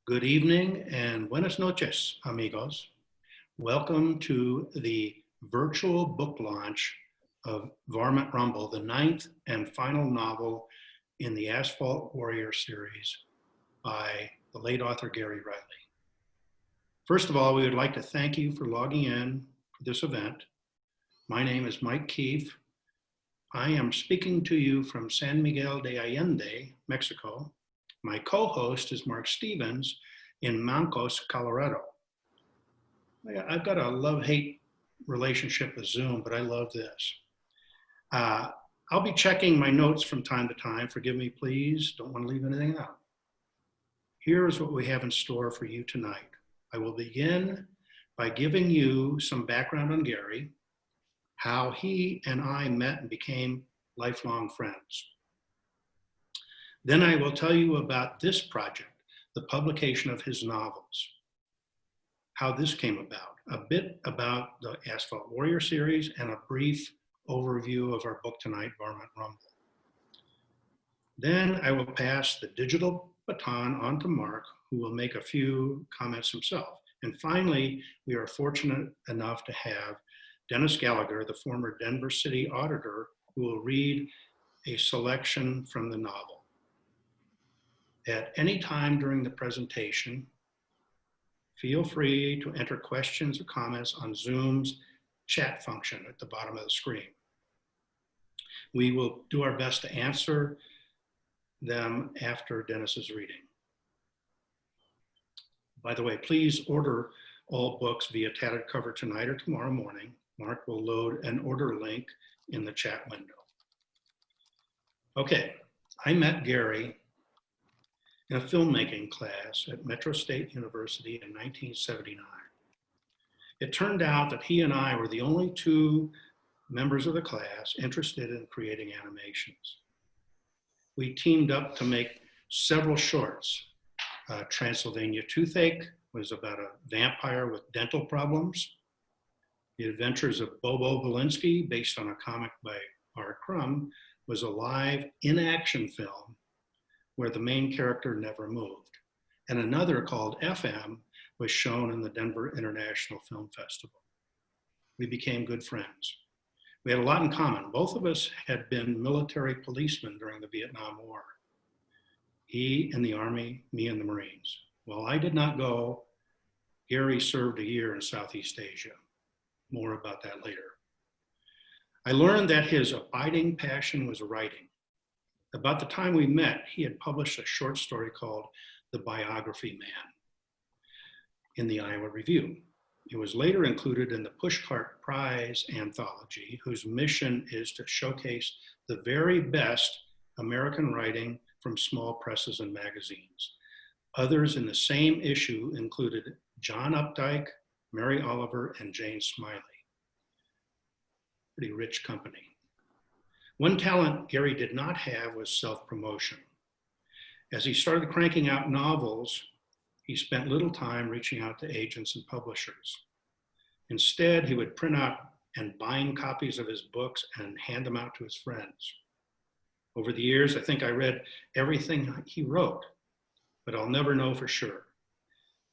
Good evening and buenas noches, amigos. Welcome to the virtual book launch of Varmint Rumble, the ninth and final novel in the Asphalt Warrior series by the late author Gary Riley. First of all, we would like to thank you for logging in for this event. My name is Mike Keefe. I am speaking to you from San Miguel de Allende, Mexico. My co-host is Mark Stevens in Mancos, Colorado. I've got a love-hate relationship with Zoom, but I love this. I'll be checking my notes from time to time. Forgive me, please. Don't want to leave anything out. Here is what we have in store for you tonight. I will begin by giving you some background on Gary, how he and I met and became lifelong friends. Then I will tell you about this project, the publication of his novels, how this came about, a bit about the Asphalt Warrior series, and a brief overview of our book tonight, Varmint Rumble. Then I will pass the digital baton on to Mark, who will make a few comments himself. And finally, we are fortunate enough to have Dennis Gallagher, the former Denver City Auditor, who will read a selection from the novel. At any time during the presentation, feel free to enter questions or comments on Zoom's chat function at the bottom of the screen. We will do our best to answer them after Dennis's reading. By the way, please order all books via tattered cover tonight or tomorrow morning. Mark will load an order link in the chat window. Okay, I met Gary in a filmmaking class at Metro State University in 1979. It turned out that he and I were the only two members of the class interested in creating animations. We teamed up to make several shorts. Transylvania Toothache was about a vampire with dental problems. The Adventures of Bobo Belinsky, based on a comic by R. Crumb, was a live in-action film where the main character never moved. And another called FM was shown in the Denver International Film Festival. We became good friends. We had a lot in common. Both of us had been military policemen during the Vietnam War. He in the Army, me in the Marines. While I did not go, Gary served a year in Southeast Asia. More about that later. I learned that his abiding passion was writing. About the time we met, he had published a short story called The Biography Man in the Iowa Review. It was later included in the Pushcart Prize anthology, whose mission is to showcase the very best American writing from small presses and magazines. Others in the same issue included John Updike, Mary Oliver, and Jane Smiley. Pretty rich company. One talent Gary did not have was self-promotion. As he started cranking out novels, he spent little time reaching out to agents and publishers. Instead, he would print out and bind copies of his books and hand them out to his friends. Over the years, I think I read everything he wrote, but I'll never know for sure.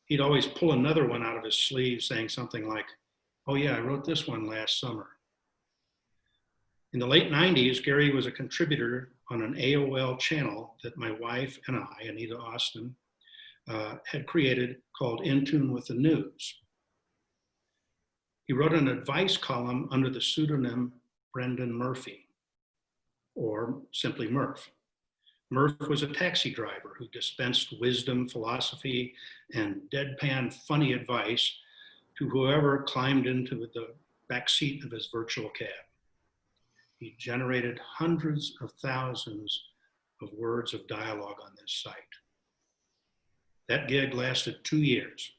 He'd always pull another one out of his sleeve saying something like, "Oh yeah, I wrote this one last summer." In the late 90s, Gary was a contributor on an AOL channel that my wife and I, Anita Austin, had created called In Tune with the News. He wrote an advice column under the pseudonym Brendan Murphy, or simply Murph. Murph was a taxi driver who dispensed wisdom, philosophy, and deadpan funny advice to whoever climbed into the backseat of his virtual cab. He generated hundreds of thousands of words of dialogue on this site. That gig lasted 2 years.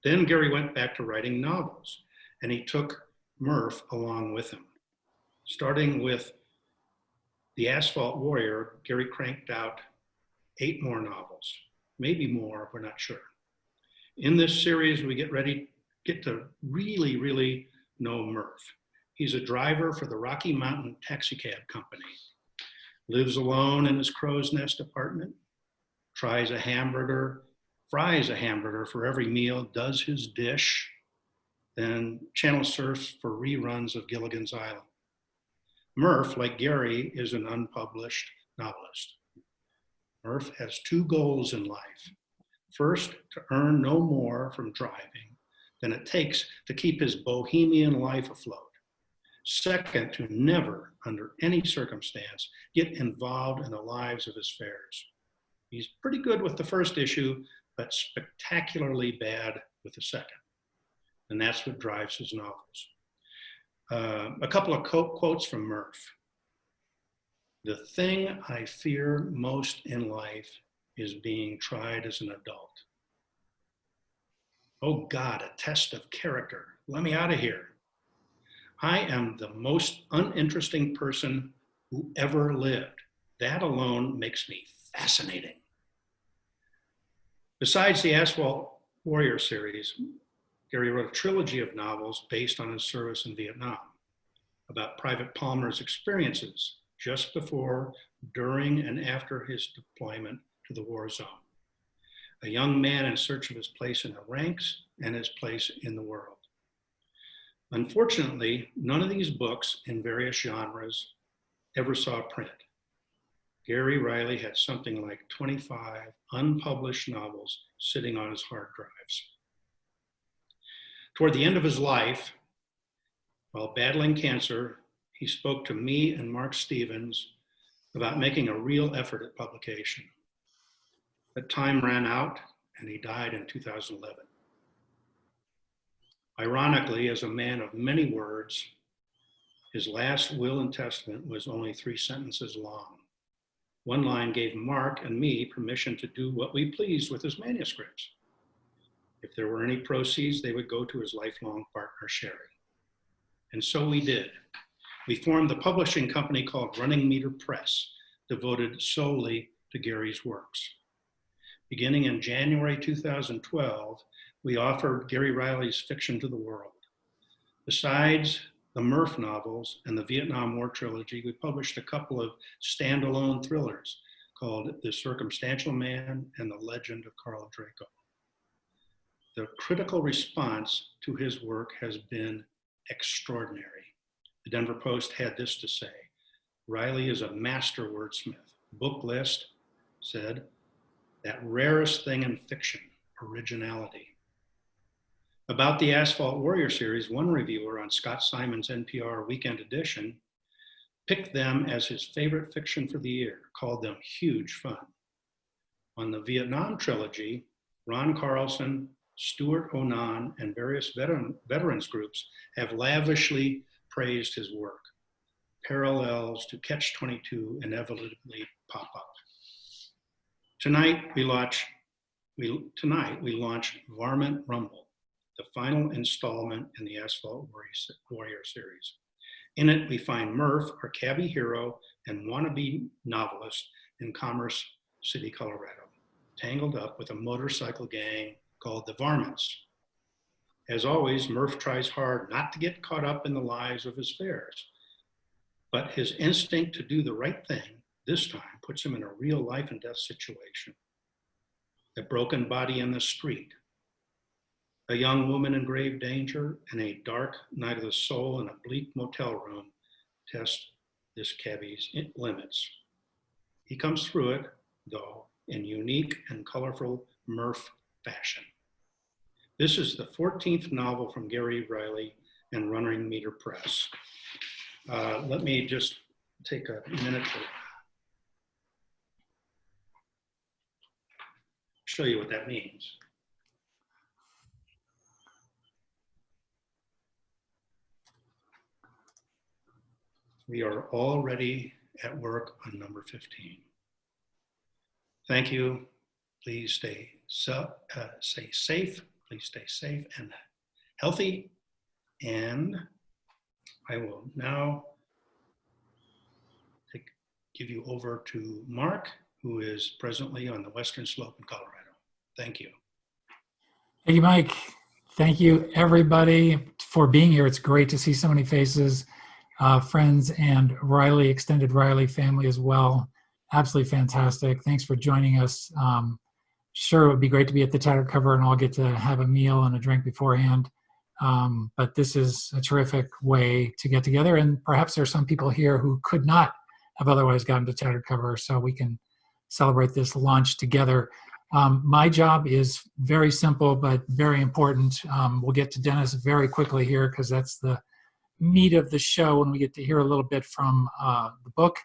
Then Gary went back to writing novels, and he took Murph along with him. Starting with The Asphalt Warrior, Gary cranked out 8 more novels, maybe more, we're not sure. In this series, we get to really know Murph. He's a driver for the Rocky Mountain Taxicab Company, lives alone in his crow's nest apartment, tries a hamburger fries a hamburger for every meal, does his dish, then channel surfs for reruns of Gilligan's Island. Murph, like Gary, is an unpublished novelist. Murph has two goals in life. First, to earn no more from driving than it takes to keep his bohemian life afloat. Second, to never, under any circumstance, get involved in the lives of his fares. He's pretty good with the first issue, but spectacularly bad with the second. And that's what drives his novels. A couple of quotes from Murph. "The thing I fear most in life is being tried as an adult. Oh God, a test of character. Let me out of here. I am the most uninteresting person who ever lived. That alone makes me fascinating." Besides the Asphalt Warrior series, Gary wrote a trilogy of novels based on his service in Vietnam about Private Palmer's experiences just before, during, and after his deployment to the war zone. A young man in search of his place in the ranks and his place in the world. Unfortunately, none of these books in various genres ever saw print. Gary Riley had something like 25 unpublished novels sitting on his hard drives. Toward the end of his life, while battling cancer, he spoke to me and Mark Stevens about making a real effort at publication. But time ran out and he died in 2011. Ironically, as a man of many words, his last will and testament was only 3 sentences long. One line gave Mark and me permission to do what we pleased with his manuscripts. If there were any proceeds, they would go to his lifelong partner, Sherry. And so we did. We formed the publishing company called Running Meter Press, devoted solely to Gary's works. Beginning in January 2012, we offered Gary Riley's fiction to the world. Besides the Murph novels and the Vietnam War trilogy, we published a couple of standalone thrillers called The Circumstantial Man and The Legend of Carl Draco. The critical response to his work has been extraordinary. The Denver Post had this to say: "Riley is a master wordsmith." Book List said, "That rarest thing in fiction, originality." About the Asphalt Warrior series, one reviewer on Scott Simon's NPR Weekend Edition picked them as his favorite fiction for the year, called them huge fun. On the Vietnam trilogy, Ron Carlson, Stuart Onan, and various veterans groups have lavishly praised his work. Parallels to Catch-22 inevitably pop up. Tonight we launch Varmint Rumble, the final installment in the Asphalt Warrior series. In it, we find Murph, our cabbie hero and wannabe novelist in Commerce City, Colorado, tangled up with a motorcycle gang called the Varmints. As always, Murph tries hard not to get caught up in the lives of his fares, but his instinct to do the right thing this time puts him in a real life and death situation. A broken body in the street, a young woman in grave danger, and a dark night of the soul in a bleak motel room test this cabbie's limits. He comes through it, though, in unique and colorful Murph fashion. This is the 14th novel from Gary Riley and Running Meter Press. Let me just take a minute to show you what that means. We are already at work on number 15. Thank you. Please stay safe. Please stay safe and healthy. And I will now give you over to Mark, who is presently on the Western Slope in Colorado. Thank you. Thank you, Mike. Thank you, everybody, for being here. It's great to see so many faces, friends, and Riley, extended Riley family as well. Absolutely fantastic. Thanks for joining us. sure it would be great to be at the tattered cover and all get to have a meal and a drink beforehand. But this is a terrific way to get together, and perhaps there are some people here who could not have otherwise gotten to tattered cover, so we can celebrate this launch together. My job is very simple but very important. We'll get to Dennis very quickly here because that's the meat of the show when we get to hear a little bit from the book.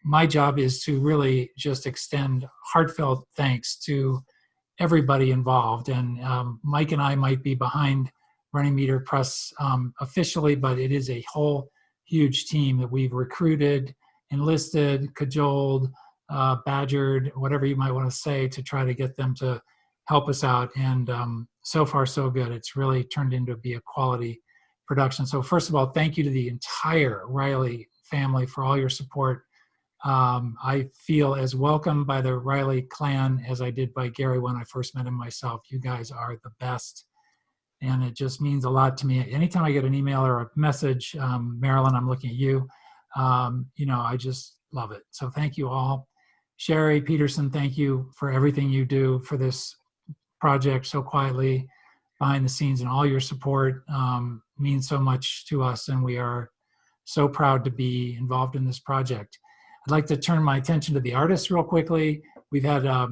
My job is to really just extend heartfelt thanks to everybody involved. And Mike and I might be behind Running Meter Press officially, but it is a whole huge team that we've recruited, enlisted, cajoled, badgered, whatever you might want to say, to try to get them to help us out. And so far, so good. It's really turned into be a quality production. So first of all, thank you to the entire Riley family for all your support. I feel as welcome by the Riley clan as I did by Gary when I first met him myself. You guys are the best. And it just means a lot to me. Anytime I get an email or a message, Marilyn, I'm looking at you, I just love it. So thank you all. Sherry Peterson, thank you for everything you do for this project so quietly behind the scenes, and all your support means so much to us, and we are so proud to be involved in this project. I'd like to turn my attention to the artists real quickly. We've had a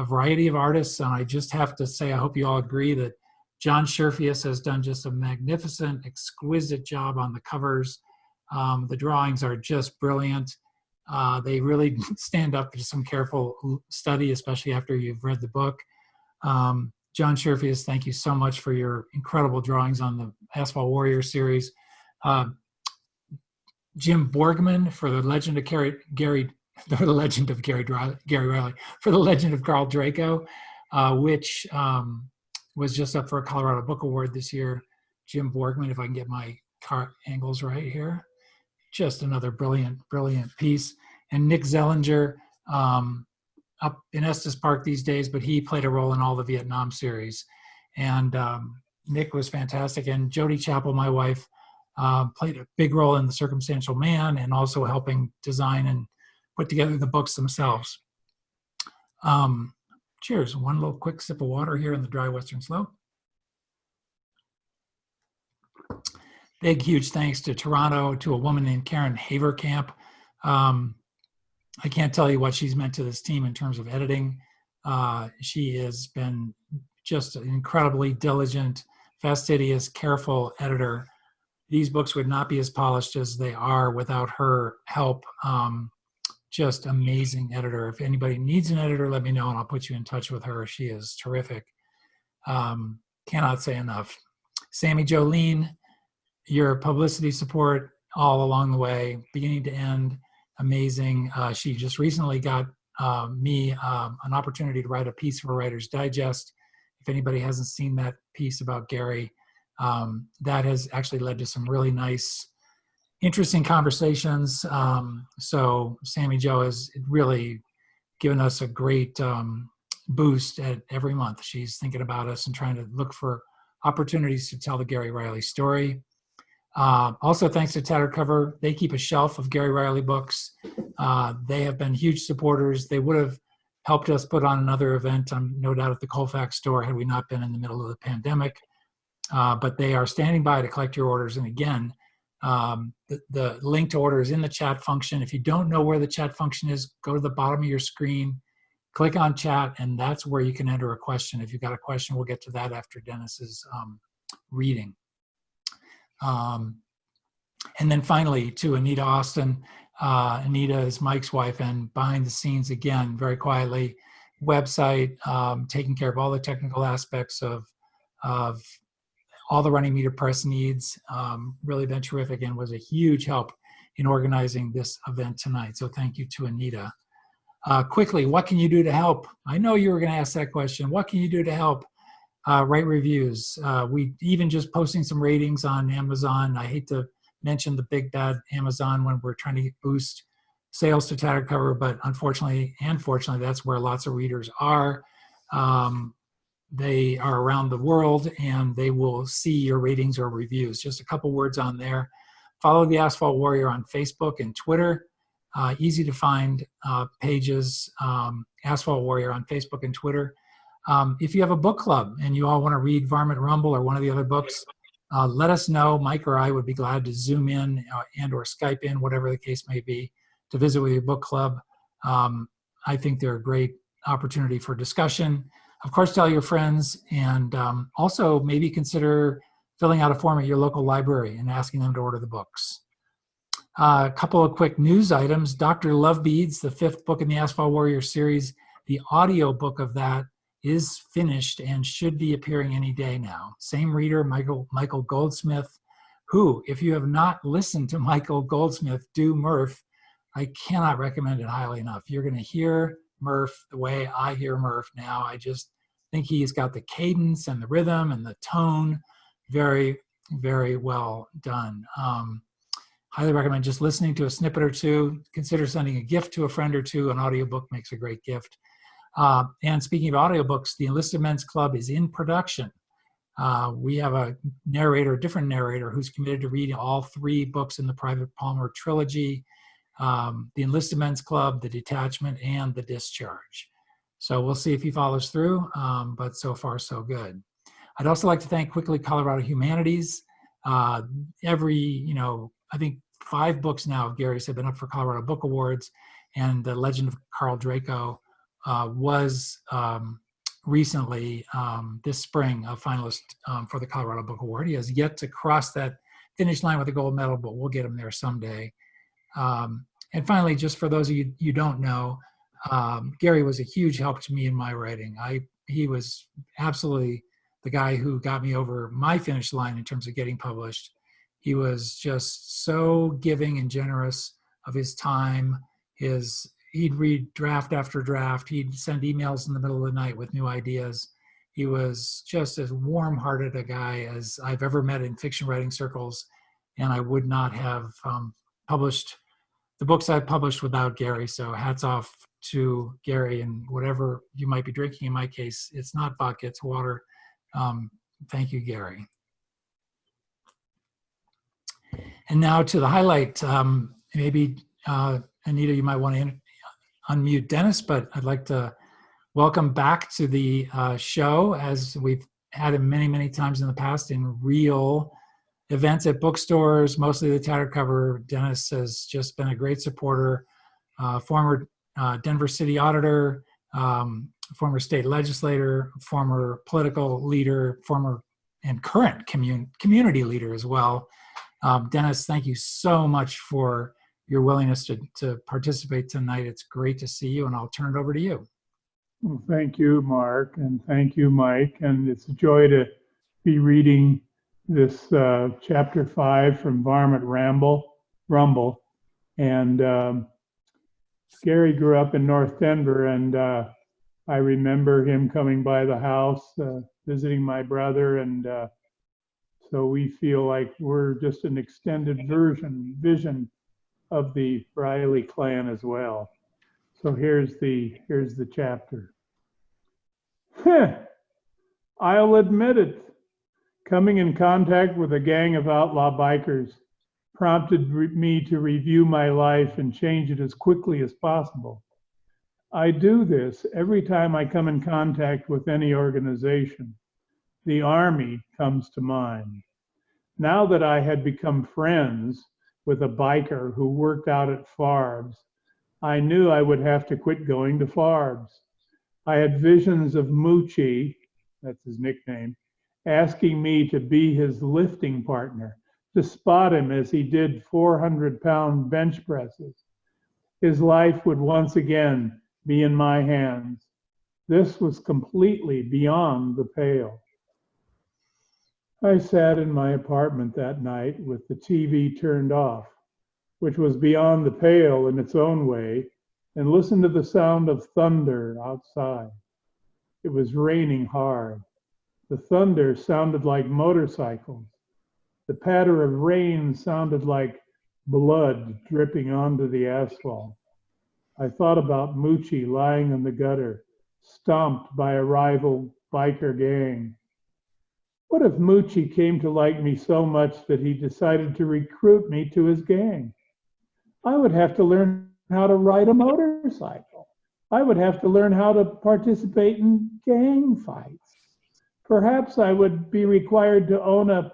variety of artists, and I just have to say, I hope you all agree that John Scherfius has done just a magnificent, exquisite job on the covers. The drawings are just brilliant. They really stand up to some careful study, especially after you've read the book. John Scherfius, thank you so much for your incredible drawings on the Asphalt Warrior series. Jim Borgman for the Legend of Gary Riley, for the Legend of Carl Draco, which was just up for a Colorado Book Award this year. Jim Borgman, if I can get my angles right here, just another brilliant, brilliant piece. And Nick Zellinger, up in Estes Park these days, but he played a role in all the Vietnam series. And Nick was fantastic. And Jody Chappell, my wife, played a big role in The Circumstantial Man and also helping design and put together the books themselves. Cheers. One little quick sip of water here in the dry Western Slope. Big, huge thanks to Toronto, to a woman named Karen Haverkamp. I can't tell you what she's meant to this team in terms of editing. She has been just an incredibly diligent, fastidious, careful editor. These books would not be as polished as they are without her help. Just amazing editor. If anybody needs an editor, let me know and I'll put you in touch with her. She is terrific. Cannot say enough. Sammy Jolene, your publicity support all along the way, beginning to end, amazing. She just recently got me an opportunity to write a piece for Writer's Digest. If anybody hasn't seen that piece about Gary, that has actually led to some really nice, interesting conversations. So Sammy Jo has really given us a great boost at every month. She's thinking about us and trying to look for opportunities to tell the Gary Riley story. Also, thanks to Tattered Cover, they keep a shelf of Gary Riley books. They have been huge supporters. They would have helped us put on another event, no doubt, at the Colfax store had we not been in the middle of the pandemic. But they are standing by to collect your orders. And again, the link to order is in the chat function. If you don't know where the chat function is, go to the bottom of your screen, click on chat, and that's where you can enter a question. If you've got a question, we'll get to that after Dennis's reading. And then finally, to Anita Austin. Anita is Mike's wife, and behind the scenes, again, very quietly, website, taking care of all the technical aspects of all the Running Meter Press needs. Really been terrific and was a huge help in organizing this event tonight. So thank you to Anita. Quickly, what can you do to help? I know you were going to ask that question. What can you do to help? Write reviews. We even just posting some ratings on Amazon. I hate to mention the big bad Amazon when we're trying to boost sales to Tattered Cover, but unfortunately and fortunately, that's where lots of readers are. They are around the world and they will see your ratings or reviews. Just a couple words on there. Follow the Asphalt Warrior on Facebook and Twitter. Easy to find pages, Asphalt Warrior on Facebook and Twitter. If you have a book club and you all want to read Varmint Rumble or one of the other books, let us know. Mike or I would be glad to Zoom in and or Skype in, whatever the case may be, to visit with your book club. I think they're a great opportunity for discussion. Of course, tell your friends, and also maybe consider filling out a form at your local library and asking them to order the books. A couple of quick news items. Dr. Lovebeads, the 5th book in the Asphalt Warrior series, the audio book of that is finished and should be appearing any day now. Same reader, Michael Goldsmith, who, if you have not listened to Michael Goldsmith do Murph, I cannot recommend it highly enough. You're going to hear Murph the way I hear Murph now. I just think he's got the cadence and the rhythm and the tone very, very well done. Highly recommend just listening to a snippet or two. Consider sending a gift to a friend or two. An audiobook makes a great gift. And speaking of audiobooks, the Enlisted Men's Club is in production. We have a different narrator, who's committed to reading all 3 books in the Private Palmer trilogy, the Enlisted Men's Club, the Detachment, and the Discharge. So we'll see if he follows through, but so far so good. I'd also like to thank quickly Colorado Humanities. I think 5 books now of Gary's have been up for Colorado Book Awards, and The Legend of Carl Draco was recently, this spring, a finalist for the Colorado Book Award. He has yet to cross that finish line with a gold medal, but we'll get him there someday. And finally, just for those of you who don't know, Gary was a huge help to me in my writing. He was absolutely the guy who got me over my finish line in terms of getting published. He was just so giving and generous of his time. He'd read draft after draft. He'd send emails in the middle of the night with new ideas. He was just as warm-hearted a guy as I've ever met in fiction writing circles, and I would not have published the books I've published without Gary. So hats off to Gary, and whatever you might be drinking. In my case, it's not vodka, it's water. Thank you, Gary. And now to the highlight. Maybe Anita, you might want to unmute Dennis, but I'd like to welcome back to the show, as we've had him many, many times in the past in real events at bookstores, mostly the tattered cover. Dennis has just been a great supporter, former Denver city auditor, former state legislator, former political leader, former and current community leader as well. Dennis, thank you so much for your willingness to participate tonight. It's great to see you, and I'll turn it over to you. Well, thank you, Mark, and thank you, Mike. And it's a joy to be reading this chapter 5 from Varmint Rumble. And Gary grew up in North Denver, and I remember him coming by the house, visiting my brother, and so we feel like we're just an extended vision of the Riley clan as well. So here's the chapter. I'll admit it. Coming in contact with a gang of outlaw bikers prompted me to review my life and change it as quickly as possible. I do this every time I come in contact with any organization. The Army comes to mind. Now that I had become friends with a biker who worked out at Farb's, I knew I would have to quit going to Farb's. I had visions of Moochie, that's his nickname, asking me to be his lifting partner, to spot him as he did 400-pound bench presses. His life would once again be in my hands. This was completely beyond the pale. I sat in my apartment that night with the TV turned off, which was beyond the pale in its own way, and listened to the sound of thunder outside. It was raining hard. The thunder sounded like motorcycles. The patter of rain sounded like blood dripping onto the asphalt. I thought about Moochie lying in the gutter, stomped by a rival biker gang. What if Moochie came to like me so much that he decided to recruit me to his gang? I would have to learn how to ride a motorcycle. I would have to learn how to participate in gang fights. Perhaps I would be required to own a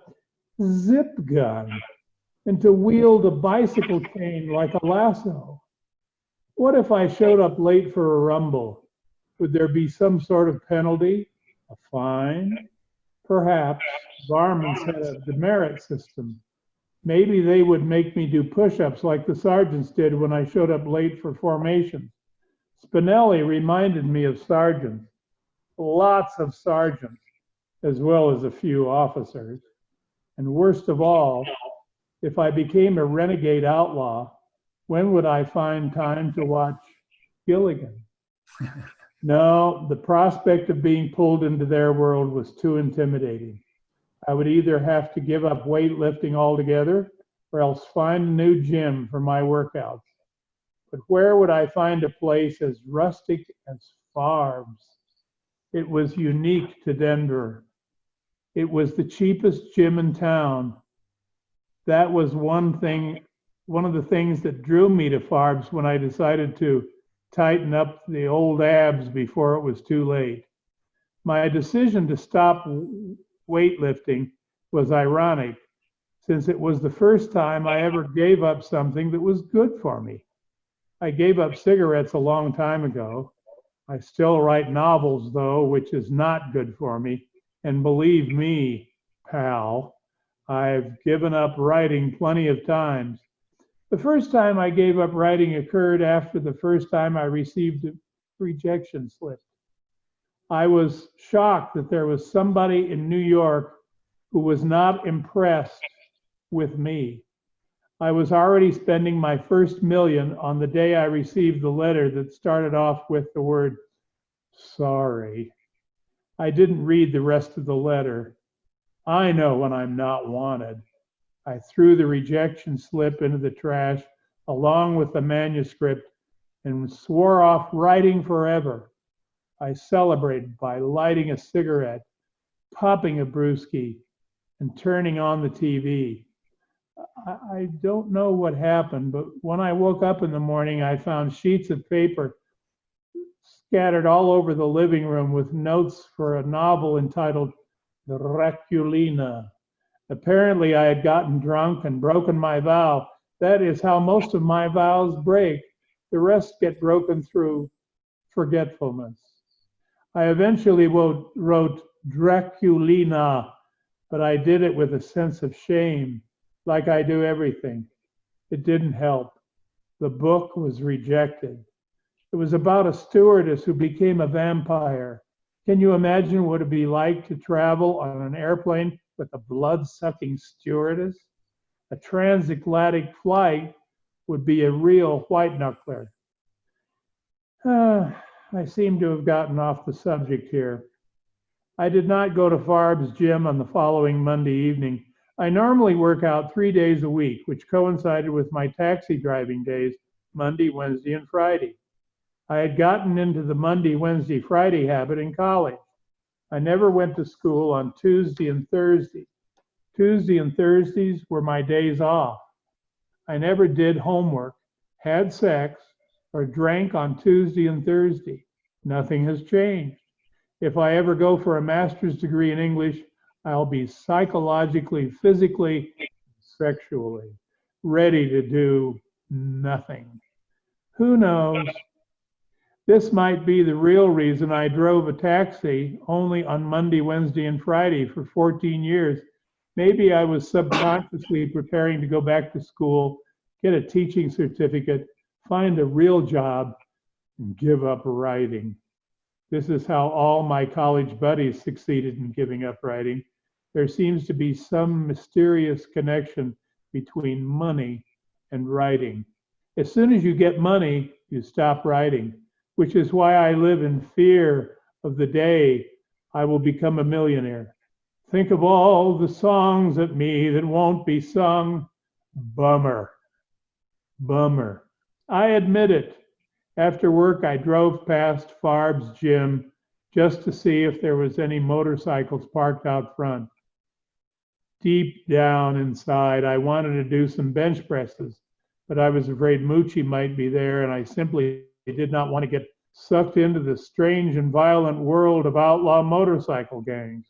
zip gun and to wield a bicycle chain like a lasso. What if I showed up late for a rumble? Would there be some sort of penalty? A fine? Perhaps. Varmint's had a demerit system. Maybe they would make me do push-ups like the sergeants did when I showed up late for formation. Spinelli reminded me of sergeants, lots of sergeants, as well as a few officers. And worst of all, if I became a renegade outlaw, when would I find time to watch Gilligan? No, the prospect of being pulled into their world was too intimidating. I would either have to give up weightlifting altogether or else find a new gym for my workouts. But where would I find a place as rustic as Farb's? It was unique to Denver. It was the cheapest gym in town. That was one of the things that drew me to Farb's when I decided to tighten up the old abs before it was too late. My decision to stop weightlifting was ironic, since it was the first time I ever gave up something that was good for me. I gave up cigarettes a long time ago. I still write novels, though, which is not good for me. And believe me, pal, I've given up writing plenty of times. The first time I gave up writing occurred after the first time I received a rejection slip. I was shocked that there was somebody in New York who was not impressed with me. I was already spending my first million on the day I received the letter that started off with the word sorry. I didn't read the rest of the letter. I know when I'm not wanted. I threw the rejection slip into the trash along with the manuscript and swore off writing forever. I celebrated by lighting a cigarette, popping a brewski, and turning on the TV. I don't know what happened, but when I woke up in the morning, I found sheets of paper scattered all over the living room with notes for a novel entitled Draculina. Apparently, I had gotten drunk and broken my vow. That is how most of my vows break. The rest get broken through forgetfulness. I eventually wrote Draculina, but I did it with a sense of shame, like I do everything. It didn't help. The book was rejected. It was about a stewardess who became a vampire. Can you imagine what it'd be like to travel on an airplane with a blood-sucking stewardess? A transatlantic flight would be a real white knuckler. I seem to have gotten off the subject here. I did not go to Farb's gym on the following Monday evening. I normally work out 3 days a week, which coincided with my taxi driving days, Monday, Wednesday, and Friday. I had gotten into the Monday, Wednesday, Friday habit in college. I never went to school on Tuesday and Thursday. Tuesday and Thursdays were my days off. I never did homework, had sex, or drank on Tuesday and Thursday. Nothing has changed. If I ever go for a master's degree in English, I'll be psychologically, physically, sexually ready to do nothing. Who knows? This might be the real reason I drove a taxi only on Monday, Wednesday, and Friday for 14 years. Maybe I was subconsciously preparing to go back to school, get a teaching certificate, find a real job, and give up writing. This is how all my college buddies succeeded in giving up writing. There seems to be some mysterious connection between money and writing. As soon as you get money, you stop writing, which is why I live in fear of the day I will become a millionaire. Think of all the songs at me that won't be sung. Bummer. Bummer. I admit it. After work, I drove past Farb's gym just to see if there was any motorcycles parked out front. Deep down inside, I wanted to do some bench presses, but I was afraid Moochie might be there, and I simply did not want to get sucked into the strange and violent world of outlaw motorcycle gangs.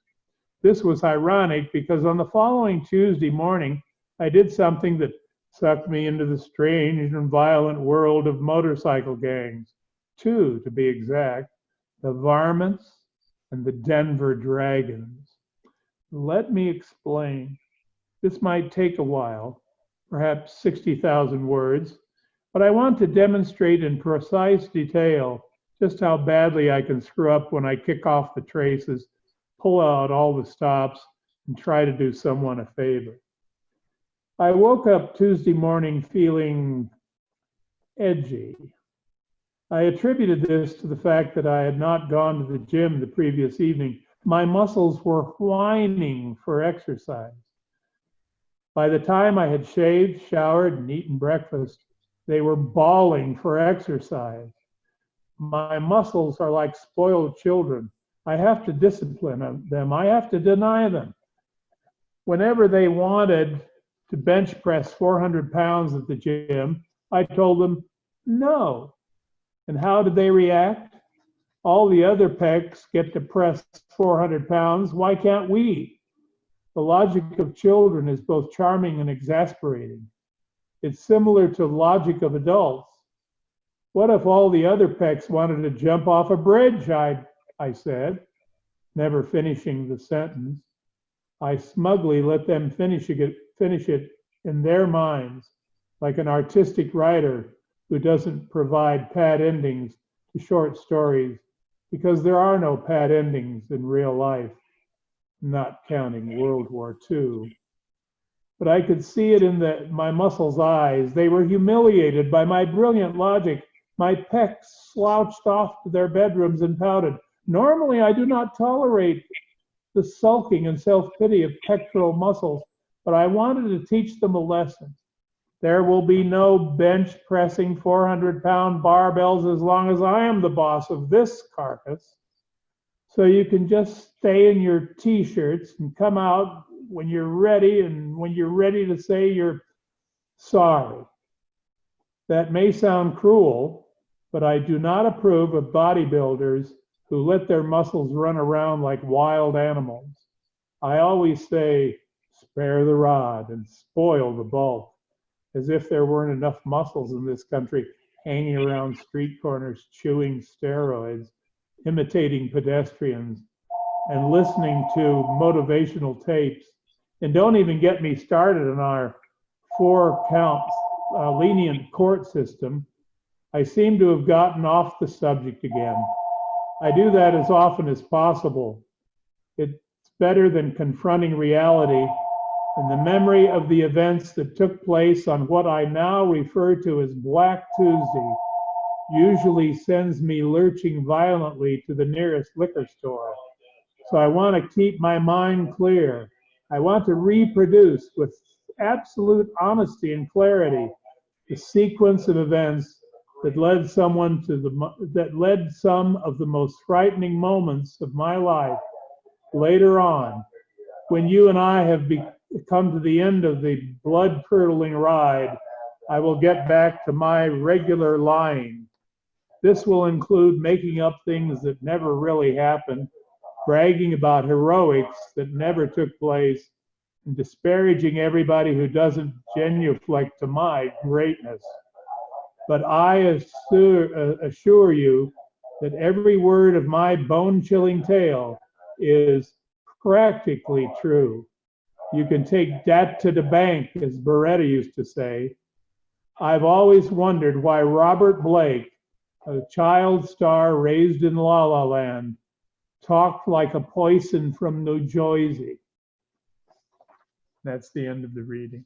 This was ironic because on the following Tuesday morning, I did something that sucked me into the strange and violent world of motorcycle gangs. Two, to be exact, the Varmints and the Denver Dragons. Let me explain. This might take a while, perhaps 60,000 words, but I want to demonstrate in precise detail just how badly I can screw up when I kick off the traces, pull out all the stops, and try to do someone a favor. I woke up Tuesday morning feeling edgy. I attributed this to the fact that I had not gone to the gym the previous evening. My muscles were whining for exercise. By the time I had shaved, showered, and eaten breakfast, they were bawling for exercise. My muscles are like spoiled children. I have to discipline them. I have to deny them. Whenever they wanted to bench press 400 pounds at the gym, I told them no. And how did they react? All the other pecs get to press 400 pounds. Why can't we? The logic of children is both charming and exasperating. It's similar to the logic of adults. What if all the other pecs wanted to jump off a bridge? I said, never finishing the sentence. I smugly let them finish it in their minds, like an artistic writer who doesn't provide pat endings to short stories, because there are no pat endings in real life, not counting World War II. But I could see it in my muscles' eyes. They were humiliated by my brilliant logic. My pecs slouched off to their bedrooms and pouted. Normally, I do not tolerate the sulking and self-pity of pectoral muscles, but I wanted to teach them a lesson. There will be no bench pressing 400-pound barbells as long as I am the boss of this carcass. So you can just stay in your t-shirts and come out when you're ready, and when you're ready to say you're sorry. That may sound cruel, but I do not approve of bodybuilders who let their muscles run around like wild animals. I always say, spare the rod and spoil the bulk, as if there weren't enough muscles in this country hanging around street corners, chewing steroids, imitating pedestrians, and listening to motivational tapes. And don't even get me started on our 4-count lenient court system. I seem to have gotten off the subject again. I do that as often as possible. It's better than confronting reality, and the memory of the events that took place on what I now refer to as Black Tuesday usually sends me lurching violently to the nearest liquor store. So I want to keep my mind clear. I want to reproduce with absolute honesty and clarity the sequence of events that led some of the most frightening moments of my life later on, when you and I have come to the end of the blood-curdling ride. I will get back to my regular lying. This will include making up things that never really happened, bragging about heroics that never took place, and disparaging everybody who doesn't genuflect to my greatness. But I assure you that every word of my bone-chilling tale is practically true. You can take that to the bank, as Beretta used to say. I've always wondered why Robert Blake, a child star raised in La La Land, talked like a poison from New Jersey. That's the end of the reading.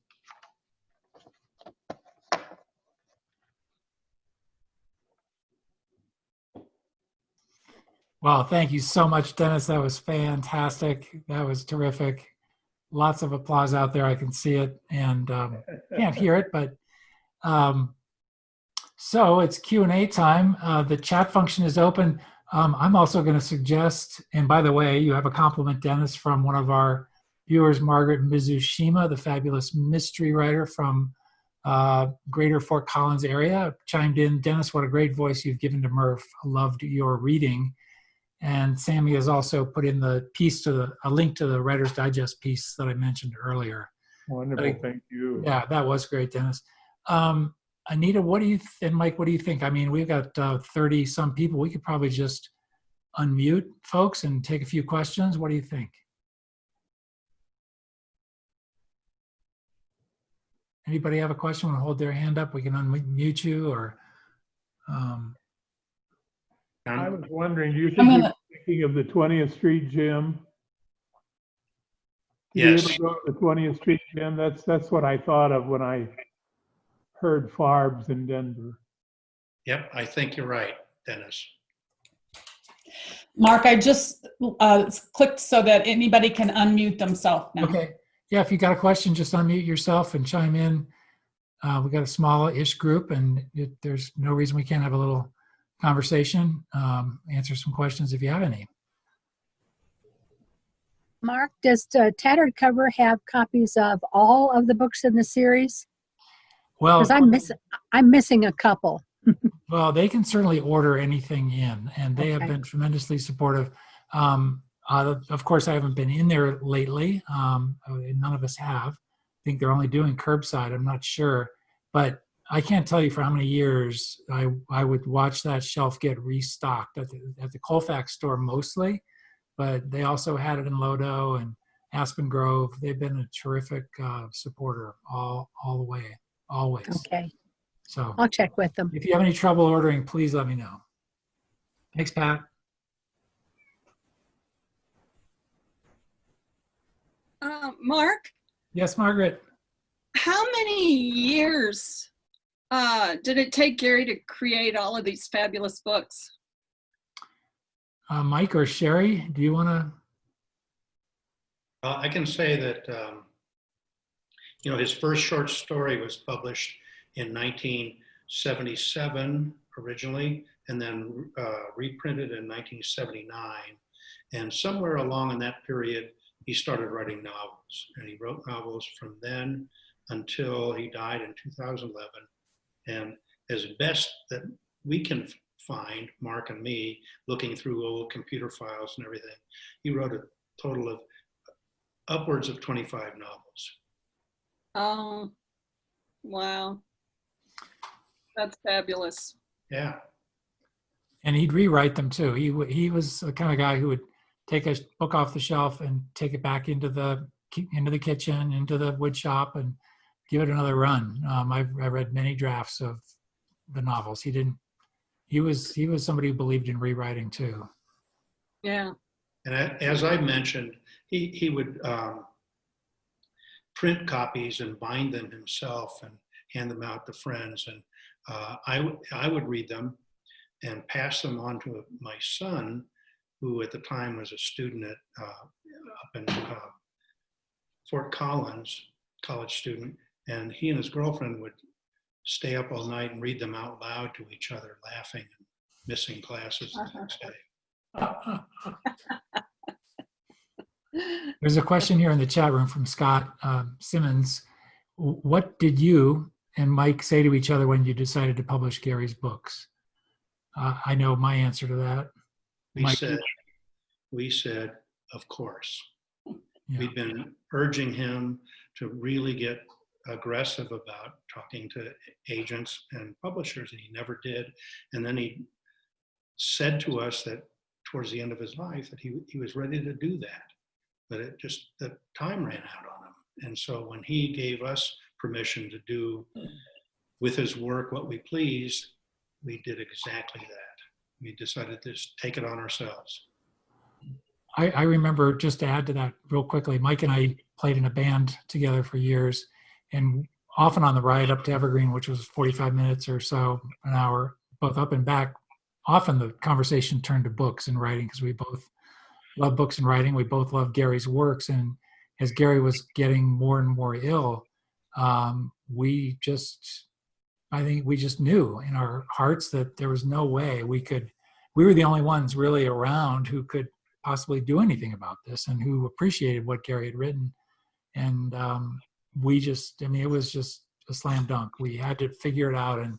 Wow, thank you so much, Dennis. That was fantastic. That was terrific. Lots of applause out there. I can see it and can't hear it, but so it's Q&A time. The chat function is open. I'm also going to suggest, and by the way, you have a compliment, Dennis, from one of our viewers, Margaret Mizushima, the fabulous mystery writer from greater Fort Collins area, chimed in. Dennis, what a great voice you've given to Murph. I loved your reading. And Sammy has also put in the piece a link to the Writer's Digest piece that I mentioned earlier. Wonderful, thank you. Yeah, that was great, Dennis. Anita, and Mike, what do you think? I mean, we've got 30 some people. We could probably just unmute folks and take a few questions. What do you think? Anybody have a question? Want to hold their hand up? We can unmute you, or. I was wondering, do you think you're thinking of the 20th Street Gym? Did Yes. you ever go to the 20th Street Gym? That's what I thought of when I heard Farbs in Denver. Yep, I think you're right, Dennis. Mark, I just clicked so that anybody can unmute themselves now. Okay. Yeah, if you got a question, just unmute yourself and chime in. We got a small-ish group, and there's no reason we can't have a little conversation. Answer some questions if you have any. Mark, does Tattered Cover have copies of all of the books in the series? Well, Because I'm missing a couple. well, they can certainly order anything in, and they have Okay. been tremendously supportive. Of course, I haven't been in there lately. None of us have. I think they're only doing curbside. I'm not sure, but I can't tell you for how many years I would watch that shelf get restocked at the Colfax store mostly, but they also had it in Lodo and Aspen Grove. They've been a terrific supporter all the way, always. Okay, So I'll check with them. if you have any trouble ordering, please let me know. Thanks, Pat. Mark, Yes, Margaret. how many years did it take Gary to create all of these fabulous books? Mike or Sherry, do you want to? I can say that, his first short story was published in 1977 originally, and then reprinted in 1979. And somewhere along in that period, he started writing novels, and he wrote novels from then until he died in 2011. And as best that we can find, Mark and me, looking through old computer files and everything, he wrote a total of upwards of 25 novels. Oh, wow. That's fabulous. Yeah. And he'd rewrite them too. He was the kind of guy who would take a book off the shelf and take it back into the kitchen, into the wood shop, and give it another run. I read many drafts of the novels. He was somebody who believed in rewriting too. Yeah. And as I mentioned, he would print copies and bind them himself and hand them out to friends. And I would read them and pass them on to my son, who at the time was a student at up in Fort Collins, college student. And he and his girlfriend would stay up all night and read them out loud to each other, laughing and missing classes the next day. There's a question here in the chat room from Scott Simmons. What did you and Mike say to each other when you decided to publish Gary's books? I know my answer to that. We said, of course. Yeah. We've been urging him to really get aggressive about talking to agents and publishers, and he never did. And then he said to us that towards the end of his life that he was ready to do that, but the time ran out on him. And so when he gave us permission to do with his work what we pleased, we did exactly that. We decided to just take it on ourselves. I remember, just to add to that real quickly, Mike and I played in a band together for years, and often on the ride up to Evergreen, which was 45 minutes or so, an hour, both up and back, often the conversation turned to books and writing, because we both love books and writing. We both love Gary's works. And as Gary was getting more and more ill, I think we just knew in our hearts that there was no way we were the only ones really around who could possibly do anything about this and who appreciated what Gary had written. And it was just a slam dunk. We had to figure it out and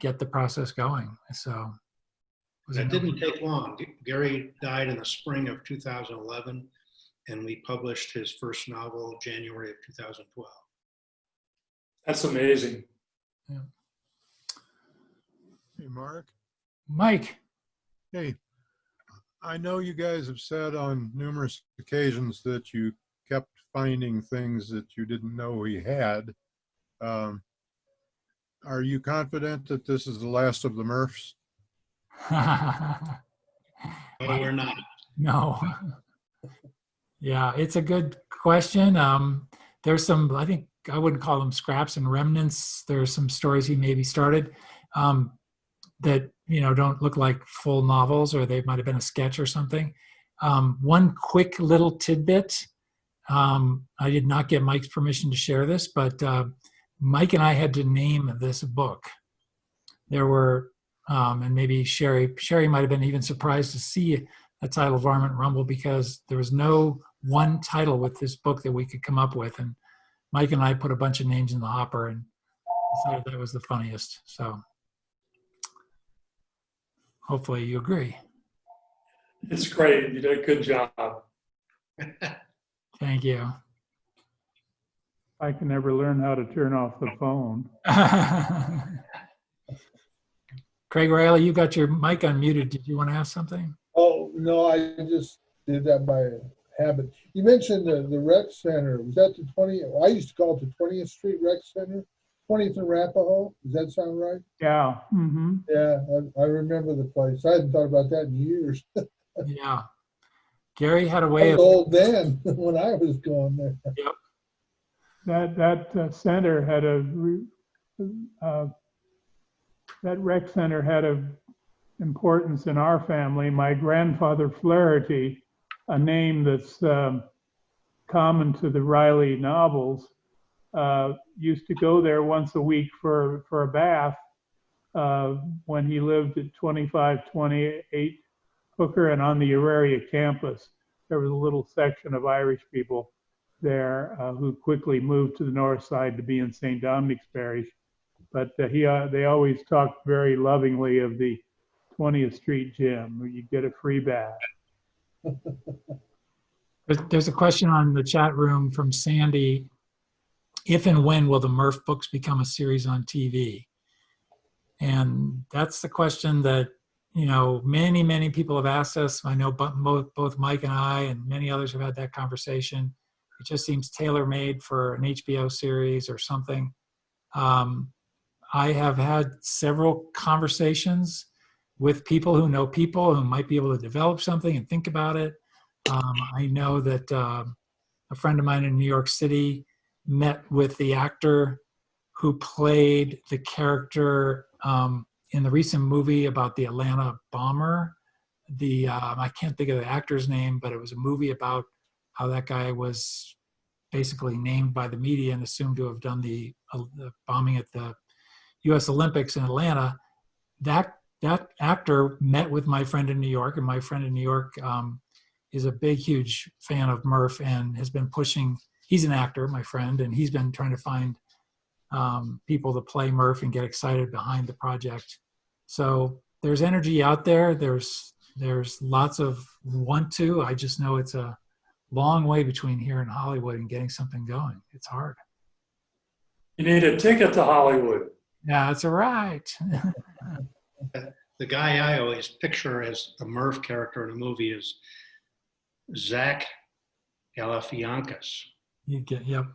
get the process going. So it was a That didn't take long. Gary died in the spring of 2011, and we published his first novel January of 2012. That's amazing. Hey, Mark. Mike. Hey, I know you guys have said on numerous occasions that you kept finding things that you didn't know he had. Are you confident that this is the last of the Murphs? No, we're not. No. Yeah, it's a good question. There's some, I think I wouldn't call them scraps and remnants. There's some stories he maybe started that, don't look like full novels, or they might have been a sketch or something. One quick little tidbit. I did not get Mike's permission to share this, but Mike and I had to name this book. There were, and maybe Sherry might have been even surprised to see a title, Varmint Rumble, because there was no one title with this book that we could come up with. And Mike and I put a bunch of names in the hopper and decided that was the funniest. So hopefully you agree. It's great. You did a good job. Thank you. I can never learn how to turn off the phone. Craig Riley, you got your mic unmuted. Did you want to ask something? Oh, no, I just did that by habit. You mentioned the rec center. Was that the 20th? I used to call it the 20th Street Rec Center, 20th and Arapahoe. Does that sound right? Yeah. Mm-hmm. Yeah, I remember the place. I hadn't thought about that in years. Yeah. Gary had a I way was of. old then when I was going there. Yep. That center had that rec center had a importance in our family. My grandfather Flaherty, a name that's common to the Riley novels, used to go there once a week for a bath when he lived at 2528 Hooker, and on the Auraria campus. There was a little section of Irish people there who quickly moved to the north side to be in St. Dominic's Parish. But they always talked very lovingly of the 20th Street Gym, where you get a free bath. There's a question on the chat room from Sandy. If and when will the Murph books become a series on TV? And that's the question that, many people have asked us. I know both Mike and I and many others have had that conversation. It just seems tailor-made for an HBO series or something. I have had several conversations with people who know people who might be able to develop something and think about it. I know that a friend of mine in New York City met with the actor who played the character in the recent movie about the Atlanta bomber. I can't think of the actor's name, but it was a movie about how that guy was basically named by the media and assumed to have done the bombing at the U.S. Olympics in Atlanta. That actor met with my friend in New York, and my friend in New York is a big, huge fan of Murph and has been pushing. He's an actor, my friend, and he's been trying to find people to play Murph and get excited behind the project. So there's energy out there. There's lots of want to. I just know it's a long way between here and Hollywood and getting something going. It's hard. You need a ticket to Hollywood. Yeah, that's all right. The guy I always picture as the Murph character in a movie is Zach Galifianakis. You get, yep.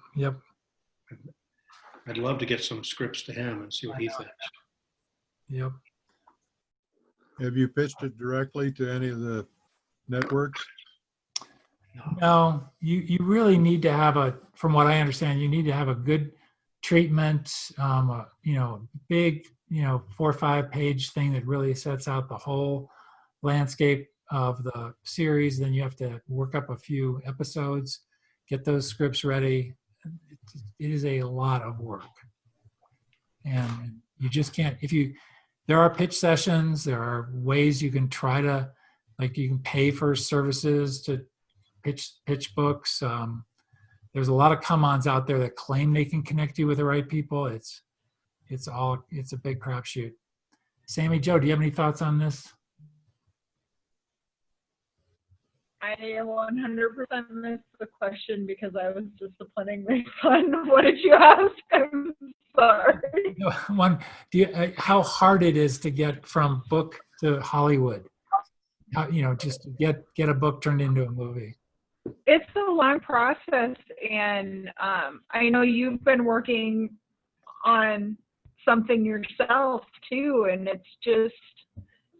I'd love to get some scripts to him and see what he thinks. Yep. Have you pitched it directly to any of the networks? No, you really need to have from what I understand, you need to have a good treatment, big, 4 or 5 page thing that really sets out the whole landscape of the series. Then you have to work up a few episodes, get those scripts ready. It is a lot of work. And you just can't, there are pitch sessions, there are ways you can try to, you can pay for services to pitch books. there's a lot of come-ons out there that claim they can connect you with the right people. It's a big crapshoot. Sammy, Joe, do you have any thoughts on this? I 100% missed the question because I was disciplining my son. What did you ask? I'm sorry. One, how hard it is to get from book to Hollywood? How, just to get a book turned into a movie. It's a long process, and I know you've been working on something yourself too, and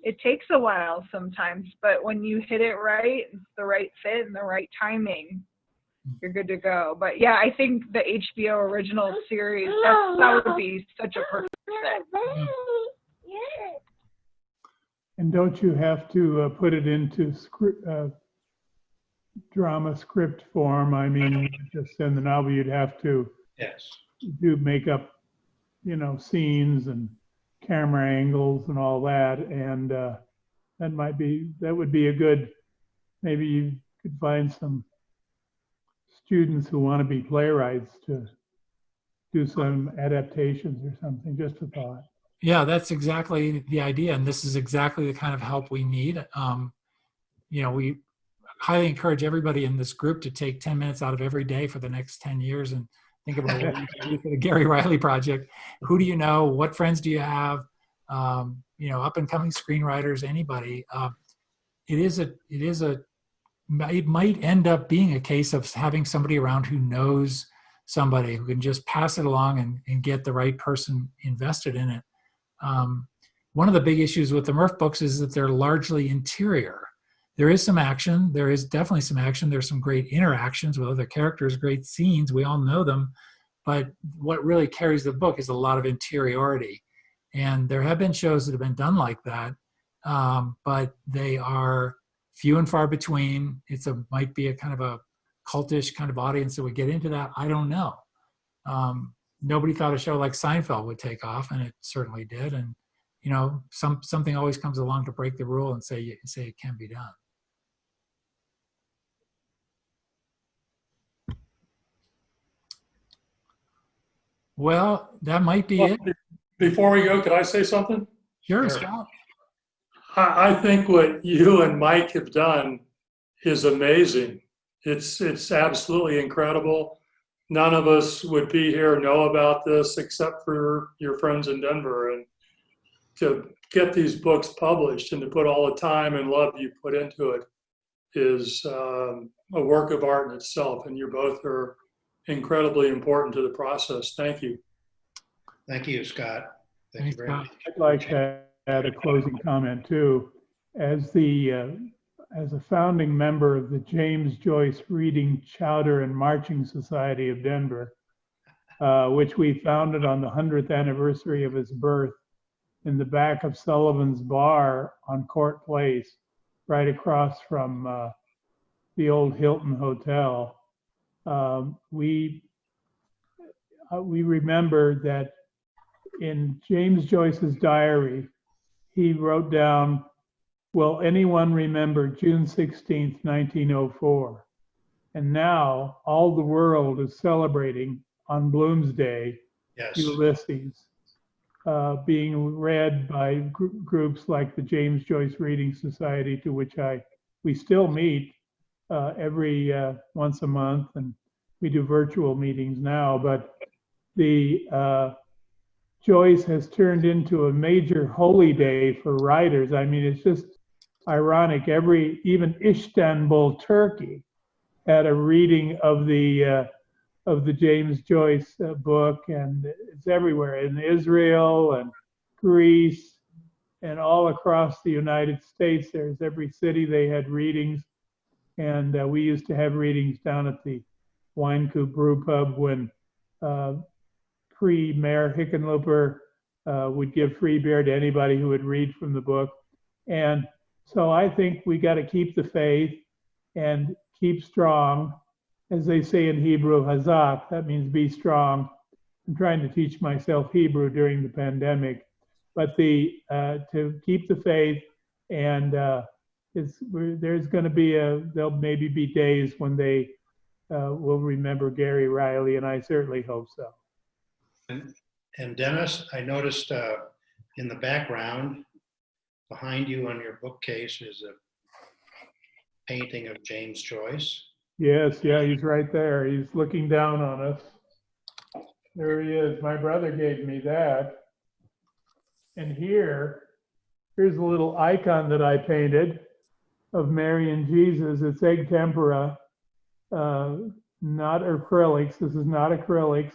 it takes a while sometimes, but when you hit it right, it's the right fit and the right timing, you're good to go. But yeah, I think the HBO original series, that would be such a perfect fit. And don't you have to put it into drama script form? I mean, just in the novel, you'd have to Yes. make up, scenes and camera angles and all that. And that would be a good, maybe you could find some students who want to be playwrights to do some adaptations or something. Just a thought. Yeah, that's exactly the idea. And this is exactly the kind of help we need. We highly encourage everybody in this group to take 10 minutes out of every day for the next 10 years and think about what you can do for the Gary Riley Project. Who do you know? What friends do you have? Up and coming screenwriters, anybody. It might end up being a case of having somebody around who knows somebody who can just pass it along and get the right person invested in it. One of the big issues with the Murph books is that they're largely interior. There is some action. There is definitely some action. There's some great interactions with other characters, great scenes. We all know them. But what really carries the book is a lot of interiority. And there have been shows that have been done like that, but they are few and far between. Might be a kind of a cultish kind of audience that would get into that. I don't know. Nobody thought a show like Seinfeld would take off, and it certainly did. And something always comes along to break the rule and say it can be done. Well, that might be it. Before we go, could I say something? Sure, Scott. I think what you and Mike have done is amazing. It's absolutely incredible. None of us would be here or know about this except for your friends in Denver. And to get these books published and to put all the time and love you put into it is a work of art in itself. And you both are incredibly important to the process. Thank you. Thank you, Scott. Thank you very much. I'd like to add a closing comment too. As a founding member of the James Joyce Reading Chowder and Marching Society of Denver, which we founded on the 100th anniversary of his birth in the back of Sullivan's Bar on Court Place, right across from the old Hilton Hotel. We remember that in James Joyce's diary, he wrote down, "Will anyone remember June 16th, 1904? And now all the world is celebrating on Bloomsday, Yes. Ulysses, being read by groups like the James Joyce Reading Society, to which we still meet every once a month, and we do virtual meetings now. But the Joyce has turned into a major holy day for writers. I mean, it's just ironic. Even Istanbul, Turkey, had a reading of the James Joyce book, and it's everywhere in Israel and Greece and all across the United States. There's every city they had readings, and we used to have readings down at the Wine Coop Brew Pub when Mayor Hickenlooper would give free beer to anybody who would read from the book. And so I think we got to keep the faith and keep strong. As they say in Hebrew, hazak, that means be strong. I'm trying to teach myself Hebrew during the pandemic, but to keep the faith, and there's going to be there'll maybe be days when they will remember Gary Riley, and I certainly hope so. And Dennis, I noticed in the background, behind you on your bookcase is a painting of James Joyce. Yes, yeah, he's right there. He's looking down on us. There he is. My brother gave me that. And here's a little icon that I painted of Mary and Jesus. It's egg tempera, not acrylics. This is not acrylics.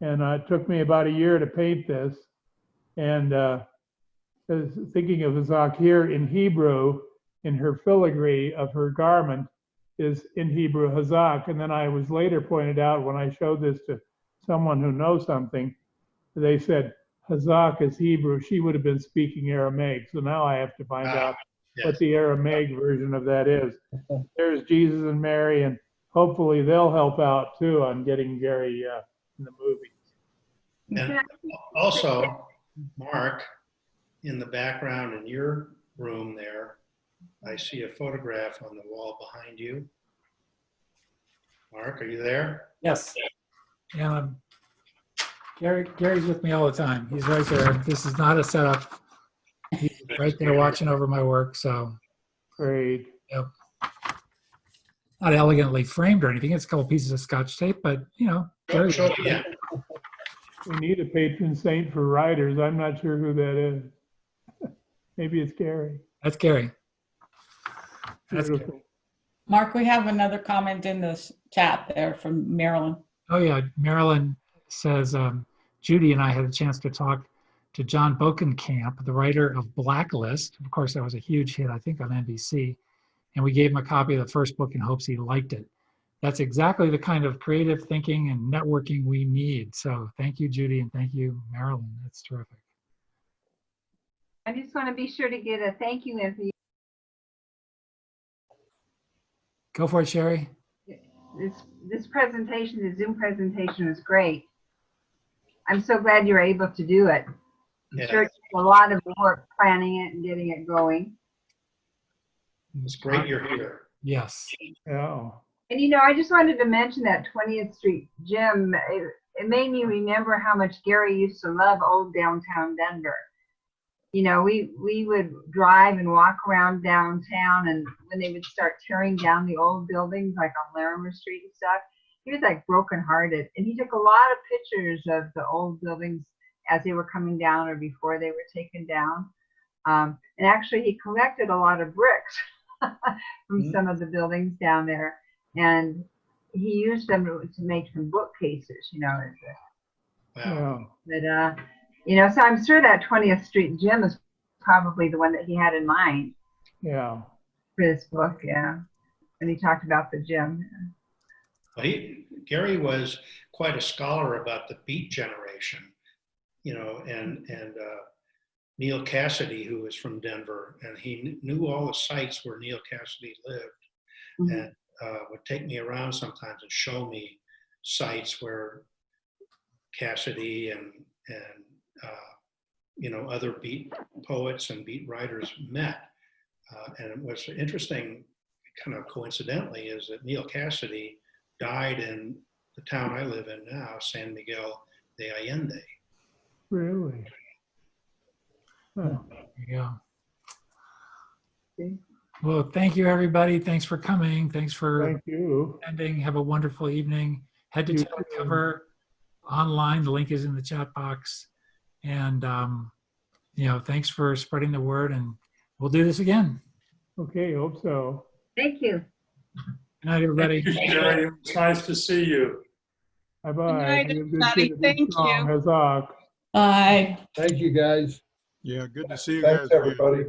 And it took me about a year to paint this. And thinking of Hazak here in Hebrew, in her filigree of her garment, is in Hebrew Hazak. And then I was later pointed out when I showed this to someone who knows something, they said Hazak is Hebrew. She would have been speaking Aramaic. So now I have to find out what the Aramaic version of that is. There's Jesus and Mary, and hopefully they'll help out too on getting Gary in the movie. And also, Mark, in the background in your room there, I see a photograph on the wall behind you. Mark, are you there? Yes. Yeah. Gary's with me all the time. He's right there. This is not a setup. He's right there watching over my work. So Great. Yep. Not elegantly framed or anything. It's a couple pieces of Scotch tape, but Gary's Show it again. We need a patron saint for writers. I'm not sure who that is. Maybe it's Gary. That's Gary. That's Gary. Beautiful. Mark, we have another comment in the chat there from Marilyn. Oh yeah, Marilyn says, Judy and I had a chance to talk to John Bokenkamp, the writer of Blacklist. Of course, that was a huge hit, I think, on NBC. And we gave him a copy of the first book in hopes he liked it. That's exactly the kind of creative thinking and networking we need. So thank you, Judy, and thank you, Marilyn. That's terrific. I just want to be sure to get a thank you in for you. Go for it, Sherry. This presentation, the Zoom presentation, was great. I'm so glad you were able to do it. I'm sure it took a lot of work planning it and getting it going. It's great you're here. Yes. Yeah. And I just wanted to mention that 20th Street gym. It made me remember how much Gary used to love old downtown Denver. We would drive and walk around downtown, and when they would start tearing down the old buildings, like on Larimer Street and stuff, he was like brokenhearted. And he took a lot of pictures of the old buildings as they were coming down or before they were taken down. And actually, he collected a lot of bricks from some of the buildings down there. And he used them to make some bookcases, Wow. But, so I'm sure that 20th Street gym is probably the one that he had in mind. Yeah. For this book, yeah. When he talked about the gym. Well, Gary was quite a scholar about the Beat generation, and Neil Cassidy, who was from Denver, and he knew all the sites where Neil Cassidy lived, and would take me around sometimes and show me sites where Cassidy and other beat poets and beat writers met. And what's interesting, kind of coincidentally, is that Neil Cassidy died in the town I live in now, San Miguel de Allende. Really? Oh. Yeah. Well, thank you, everybody. Thanks for coming. Thanks for attending. Have a wonderful evening. Head to Tattered Cover online. The link is in the chat box. And, thanks for spreading the word, and we'll do this again. Okay, hope so. Thank you. Good night, everybody. Jerry, it's nice to see you. Bye-bye. Good night, everybody. Thank you. Hazak. Bye. Thank you, guys. Yeah, good to see you Thanks, guys. everybody.